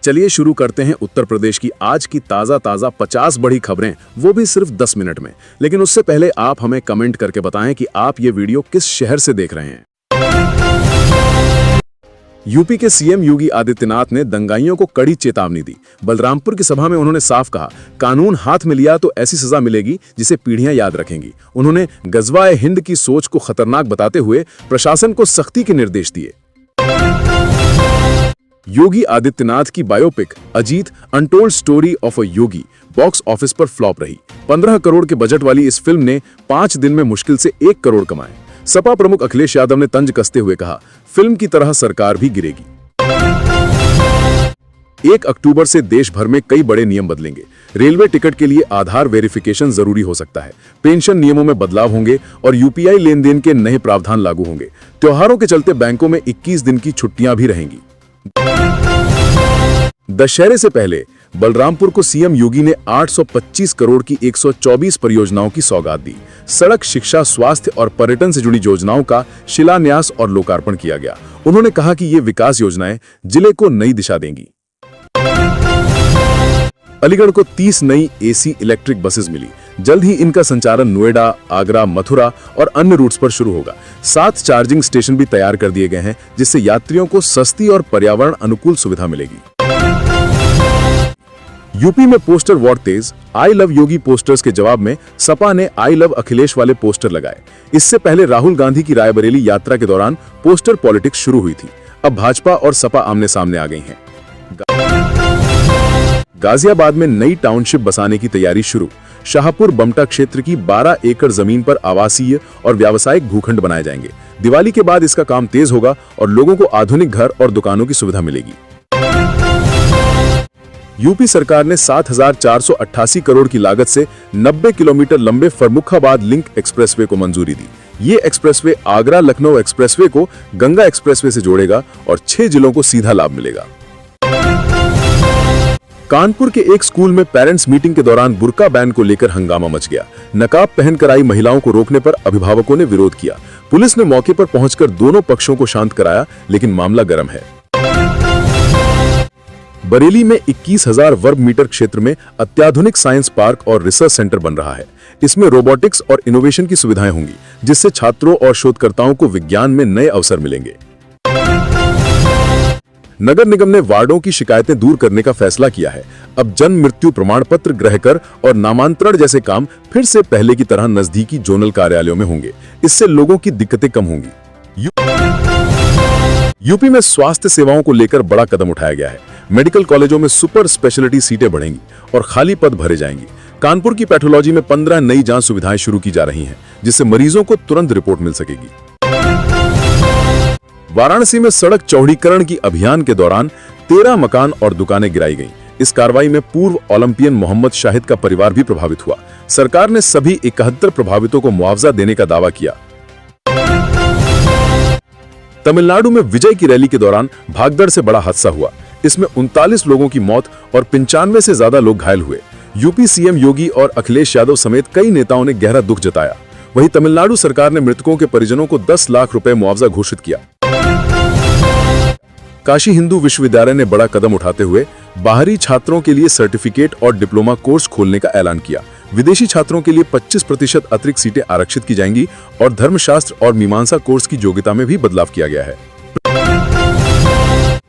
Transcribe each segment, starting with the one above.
चलिए शुरू करते हैं उत्तर प्रदेश की आज की ताजा 50 बड़ी खबरें, वो भी सिर्फ 10 मिनट में। लेकिन उससे पहले आप हमें कमेंट करके बताएं कि आप ये वीडियो किस शहर से देख रहे हैं। यूपी के सीएम योगी आदित्यनाथ ने दंगाइयों को कड़ी चेतावनी दी। बलरामपुर की सभा में उन्होंने साफ कहा, कानून हाथ में लिया तो ऐसी सजा मिलेगी जिसे पीढ़ियां याद रखेंगी। उन्होंने गजवाए हिंद की सोच को खतरनाक बताते हुए प्रशासन को सख्ती के निर्देश दिए। योगी आदित्यनाथ की biopic Ajit untold story of a Yogi box office पर फ्लॉप रही। 15 करोड़ के बजट वाली इस फिल्म ने 5 दिन में मुश्किल से 1 करोड़ कमाए। सपा प्रमुख अखिलेश यादव ने तंज कसते हुए कहा, फिल्म की तरह सरकार भी गिरेगी। 1 अक्टूबर से देश भर में कई बड़े नियम बदलेंगे। रेलवे टिकट के लिए आधार वेरिफिकेशन जरूरी हो सकता है। पेंशन नियमों में बदलाव होंगे और यूपीआई लेनदेन के नए प्रावधान लागू होंगे। त्योहारों के चलते बैंकों में 21 दिन की छुट्टियां भी रहेंगी। दशहरे से पहले बलरामपुर को सीएम योगी ने 825 करोड़ की 124 परियोजनाओं की सौगात दी। सड़क, शिक्षा, स्वास्थ्य और पर्यटन से जुड़ी योजनाओं का शिलान्यास और लोकार्पण किया गया। उन्होंने कहा कि ये विकास योजनाएं जिले को नई दिशा देंगी। अलीगढ़ को 30 नई एसी इलेक्ट्रिक बसेस मिली। जल्द ही इनका संचालन नोएडा, आगरा, मथुरा और अन्य रूट्स पर शुरू होगा। 7 चार्जिंग स्टेशन भी तैयार कर दिए गए हैं, जिससे यात्रियों को सस्ती और पर्यावरण अनुकूल सुविधा मिलेगी। यूपी में poster war Tej. I love Yogi posters के जवाब में सपा ने आई लव अखिलेश वाले पोस्टर लगाए। इससे पहले राहुल गांधी की रायबरेली यात्रा के दौरान पोस्टर पॉलिटिक्स शुरू हुई थी। अब भाजपा और सपा आमने सामने आ गई हैं। गाजियाबाद में नई टाउनशिप बसाने की तैयारी शुरू। शाहपुर बमटा क्षेत्र की 12 एकड़ जमीन पर आवासीय और व्यावसायिक भूखंड बनाए जाएंगे। दिवाली के बाद इसका काम तेज होगा और लोगों को आधुनिक घर और दुकानों की सुविधा मिलेगी। यूपी सरकार ने 7,488 करोड़ की लागत से 90 किलोमीटर लंबे फर्रुखाबाद लिंक एक्सप्रेसवे को मंजूरी दी। ये एक्सप्रेसवे आगरा लखनऊ एक्सप्रेसवे को गंगा एक्सप्रेसवे से जोड़ेगा और 6 जिलों को सीधा लाभ मिलेगा। कानपुर के एक स्कूल में पेरेंट्स मीटिंग के दौरान बुर्का बैन को लेकर हंगामा मच गया। नकाब पहनकर आई महिलाओं को रोकने पर अभिभावकों ने विरोध किया। पुलिस ने मौके पर पहुंचकर दोनों पक्षों को शांत कराया, लेकिन मामला गर्म है। बरेली में 21,000 वर्ग मीटर क्षेत्र में अत्याधुनिक साइंस पार्क और रिसर्च सेंटर बन रहा है। इसमें रोबोटिक्स और इनोवेशन की सुविधाएं होंगी, जिससे छात्रों और शोधकर्ताओं को विज्ञान में नए अवसर मिलेंगे। नगर निगम ने वार्डों की शिकायतें दूर करने का फैसला किया है। अब जन्म मृत्यु प्रमाण पत्र ग्रह कर और नामांतरण जैसे काम फिर से पहले की तरह नजदीकी जोनल कार्यालयों में होंगे। इससे लोगों की दिक्कतें कम होंगी। यूपी में स्वास्थ्य सेवाओं को लेकर बड़ा कदम उठाया गया है। मेडिकल कॉलेजों में सुपर स्पेशलिटी सीटें बढ़ेंगी और खाली पद भरे जाएंगे। कानपुर की पैथोलॉजी में 15 नई जांच सुविधाएं शुरू की जा रही हैं, जिससे मरीजों को तुरंत रिपोर्ट मिल सकेगी। वाराणसी में सड़क चौड़ीकरण की अभियान के दौरान 13 मकान और दुकानें गिराई गईं। इस कार्रवाई में पूर्व ओलंपियन मोहम्मद शाहिद का परिवार भी प्रभावित हुआ। सरकार ने सभी 71 प्रभावितों को मुआवजा देने का दावा किया। तमिलनाडु में विजय की रैली के दौरान भागदड़ से बड़ा हादसा हुआ। इसमें 39 लोगों की मौत और 95 से ज्यादा लोग घायल हुए। यूपी सीएम योगी और अखिलेश यादव समेत कई नेताओं ने गहरा दुख जताया। वहीं तमिलनाडु सरकार ने मृतकों के परिजनों को 10 लाख रुपए मुआवजा घोषित किया। काशी हिंदू विश्वविद्यालय ने बड़ा कदम उठाते हुए बाहरी छात्रों के लिए सर्टिफिकेट और डिप्लोमा कोर्स खोलने का ऐलान किया। विदेशी छात्रों के लिए 25% अतिरिक्त सीटें आरक्षित की जाएंगी और धर्मशास्त्र और मीमांसा कोर्स की योग्यता में भी बदलाव किया गया है।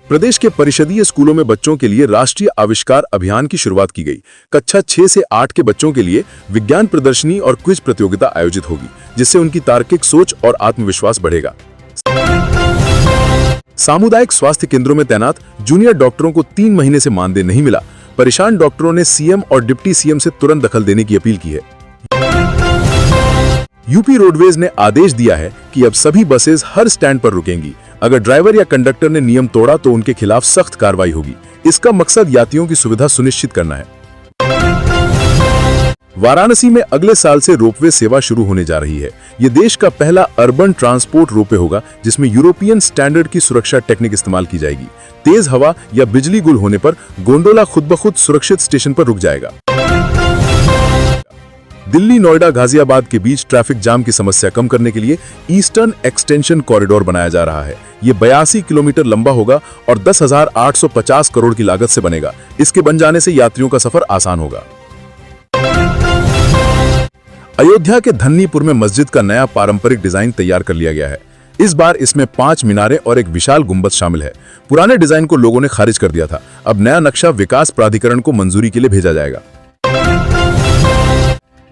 प्रदेश के परिषदीय स्कूलों में बच्चों के लिए राष्ट्रीय आविष्कार अभियान की शुरुआत की गई। कक्षा 6 से 8 के बच्चों के लिए विज्ञान प्रदर्शनी और क्विज प्रतियोगिता आयोजित होगी, जिससे उनकी तार्किक सोच और आत्मविश्वास बढ़ेगा। सामुदायिक स्वास्थ्य केंद्रों में तैनात जूनियर डॉक्टरों को 3 महीने से मानदेय नहीं मिला। परेशान डॉक्टरों ने सीएम और डिप्टी सीएम से तुरंत दखल देने की अपील की है। यूपी रोडवेज ने आदेश दिया है कि अब सभी बसेस हर स्टैंड पर रुकेंगी। अगर ड्राइवर या कंडक्टर ने नियम तोड़ा तो उनके खिलाफ सख्त कार्रवाई होगी। इसका मकसद यात्रियों की सुविधा सुनिश्चित करना है। वाराणसी में अगले साल से रोपवे सेवा शुरू होने जा रही है। ये देश का पहला अर्बन ट्रांसपोर्ट रोपवे होगा, जिसमें यूरोपियन स्टैंडर्ड की सुरक्षा टेक्निक इस्तेमाल की जाएगी। तेज हवा या बिजली गुल होने पर गोंडोला खुद ब खुद सुरक्षित स्टेशन पर रुक जाएगा। दिल्ली, नोएडा, गाजियाबाद के बीच ट्रैफिक जाम की समस्या कम करने के लिए ईस्टर्न एक्सटेंशन कॉरिडोर बनाया जा रहा है। ये 82 किलोमीटर लंबा होगा और 10,850 करोड़ की लागत से बनेगा। इसके बन जाने से यात्रियों का सफर आसान होगा। अयोध्या के धन्नीपुर में मस्जिद का नया पारंपरिक डिजाइन तैयार कर लिया गया है। इस बार इसमें 5 मीनारें और एक विशाल गुंबद शामिल है। पुराने डिजाइन को लोगों ने खारिज कर दिया था। अब नया नक्शा विकास प्राधिकरण को मंजूरी के लिए भेजा जाएगा।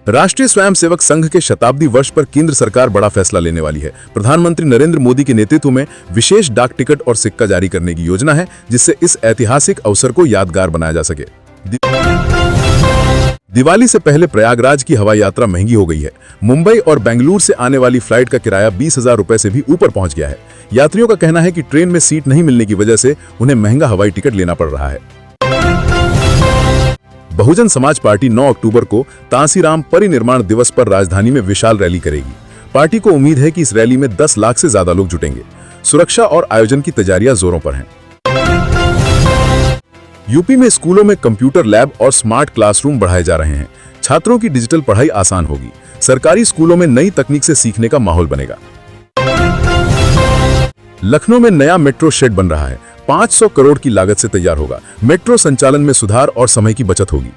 राष्ट्रीय स्वयंसेवक संघ के शताब्दी वर्ष पर केंद्र सरकार बड़ा फैसला लेने वाली है। प्रधानमंत्री नरेंद्र मोदी के नेतृत्व में विशेष डाक टिकट और सिक्का जारी करने की योजना है, जिससे इस ऐतिहासिक अवसर को यादगार बनाया जा सके। दिवाली से पहले प्रयागराज की हवाई यात्रा महंगी हो गई है। मुंबई और बेंगलुरु से आने वाली फ्लाइट का किराया 20,000 रुपए से भी ऊपर पहुंच गया है। यात्रियों का कहना है कि ट्रेन में सीट नहीं मिलने की वजह से उन्हें महंगा हवाई टिकट लेना पड़ रहा है। बहुजन समाज पार्टी 9 अक्टूबर को तांसीराम परिनिर्माण दिवस पर राजधानी में विशाल रैली करेगी। पार्टी को उम्मीद है कि इस रैली में 10 लाख से ज्यादा लोग जुटेंगे। सुरक्षा और आयोजन की तैयारियां जोरों पर हैं। यूपी में स्कूलों में कंप्यूटर लैब और स्मार्ट क्लासरूम बढ़ाए जा रहे हैं। छात्रों की डिजिटल पढ़ाई आसान होगी। सरकारी स्कूलों में नई तकनीक से सीखने का माहौल बनेगा। लखनऊ में नया मेट्रो शेड बन रहा है। 500 करोड़ की लागत से तैयार होगा। मेट्रो संचालन में सुधार और समय की बचत होगी।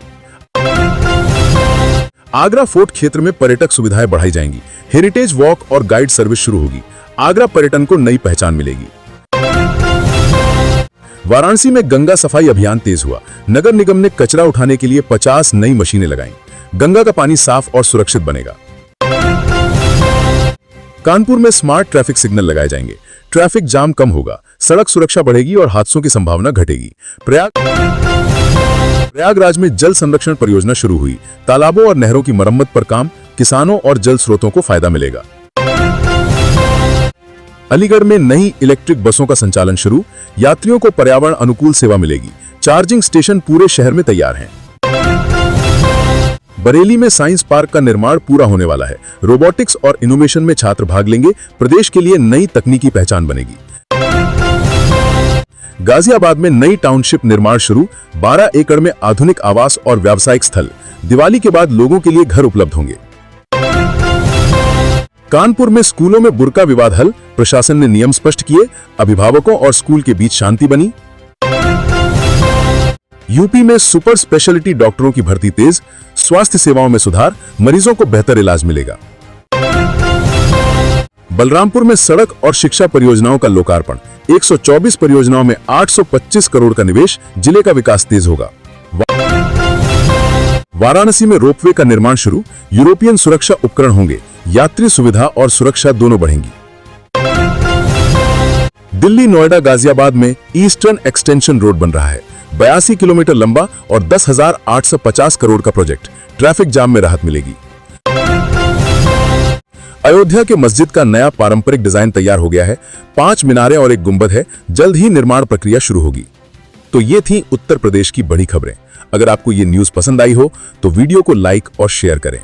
आगरा फोर्ट क्षेत्र में पर्यटक सुविधाएं बढ़ाई जाएंगी। हेरिटेज वॉक और गाइड सर्विस शुरू होगी। आगरा पर्यटन को नई पहचान मिलेगी। वाराणसी में गंगा सफाई अभियान तेज हुआ। नगर निगम ने कचरा उठाने के लिए 50 नई मशीनें लगाईं। गंगा का पानी साफ और सुरक्षित बनेगा। कानपुर में स्मार्ट ट्रैफिक सिग्नल लगाए जाएंगे। ट्रैफिक जाम कम होगा, सड़क सुरक्षा बढ़ेगी और हादसों की संभावना घटेगी। प्रयागराज में जल संरक्षण परियोजना शुरू हुई। तालाबों और नहरों की मरम्मत पर काम। किसानों और जल स्रोतों को फायदा मिलेगा। अलीगढ़ में नई इलेक्ट्रिक बसों का संचालन शुरू। यात्रियों को पर्यावरण अनुकूल सेवा मिलेगी। चार्जिंग स्टेशन पूरे शहर में तैयार हैं। बरेली में साइंस पार्क का निर्माण पूरा होने वाला है। रोबोटिक्स और इनोवेशन में छात्र भाग लेंगे। प्रदेश के लिए नई तकनीकी पहचान बनेगी। गाजियाबाद में नई टाउनशिप निर्माण शुरू। 12 एकड़ में आधुनिक आवास और व्यावसायिक स्थल। दिवाली के बाद लोगों के लिए घर उपलब्ध होंगे। कानपुर में स्कूलों में बुर्का विवाद हल। प्रशासन ने नियम स्पष्ट किए। अभिभावकों और स्कूल के बीच शांति बनी। यूपी में सुपर स्पेशलिटी डॉक्टरों की भर्ती तेज। स्वास्थ्य सेवाओं में सुधार। मरीजों को बेहतर इलाज मिलेगा। बलरामपुर में सड़क और शिक्षा परियोजनाओं का लोकार्पण। 124 परियोजनाओं में 825 करोड़ का निवेश। जिले का विकास तेज होगा। वाराणसी में रोपवे का निर्माण शुरू। यूरोपियन सुरक्षा उपकरण होंगे। यात्री सुविधा और सुरक्षा दोनों बढ़ेंगी। दिल्ली, नोएडा, गाजियाबाद में ईस्टर्न एक्सटेंशन रोड बन रहा है। 82 किलोमीटर लंबा और 10,850 करोड़ का प्रोजेक्ट। ट्रैफिक जाम में राहत मिलेगी। अयोध्या के मस्जिद का नया पारंपरिक डिजाइन तैयार हो गया है। 5 मीनारें और एक गुंबद है। जल्द ही निर्माण प्रक्रिया शुरू होगी। तो ये थी उत्तर प्रदेश की बड़ी खबरें। अगर आपको ये न्यूज़ पसंद आई हो तो वीडियो को लाइक और शेयर करें।